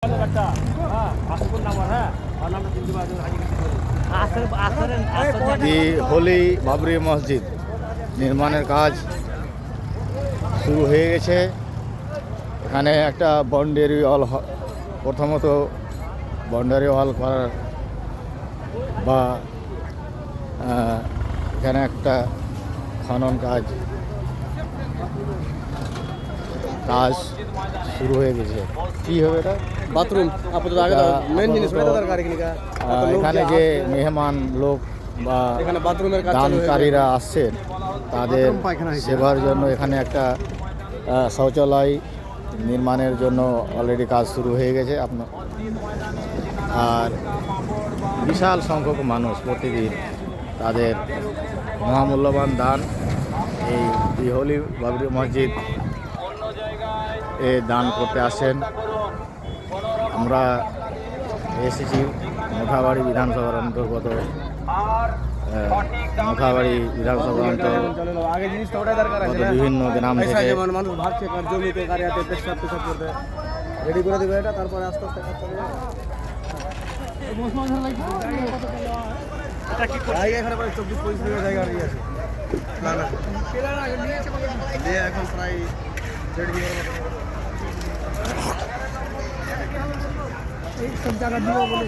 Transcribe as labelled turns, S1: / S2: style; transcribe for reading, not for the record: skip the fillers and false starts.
S1: দি হোলি বাবরি মসজিদ নির্মাণের কাজ শুরু হয়ে গেছে। এখানে একটা বাউন্ডারি ওয়াল, প্রথমত বাউন্ডারি ওয়াল করার বা এখানে একটা খনন কাজ শুরু হয়ে গেছে। কি হবে এটা?
S2: বাথরুম আপাতত আগে মেন জিনিস ওটা দরকার
S1: এখানে যে মেহমান লোক বা
S2: এখানে বাথরুমের কাজ চালু হয়ে
S1: দানকারীরা আসছেন তাদের সেবার জন্য এখানে একটা শৌচালয় নির্মাণের জন্য অলরেডি কাজ শুরু হয়ে গেছে আপনার। আর বিশাল সংখ্যক মানুষ প্রতিদিন তাদের মহামূল্যবান দান এই হোলি বাবরি মসজিদ দান করতে আসেন। আমরা এসেছি মোথাবাড়ি বিধানসভার অন্তর্গত মোথাবাড়ি বিধানসভার অন্তর্গত
S2: আগে জিনিসটা ওটা দরকার আছে
S1: বিভিন্ন গ্রাম থেকে
S2: মানুষ ভাবছে জমিতে কারিয়াতে পেশাব করতে রেডি করে দিবে এটা, তারপরে আস্তে আস্তে কাজ চলে যাবে। এখানে প্রায় 24-25 বিঘা জায়গা আছে। না না এখন প্রায় 1.5 বিঘার মতো এই সব জায়গা দিব বলে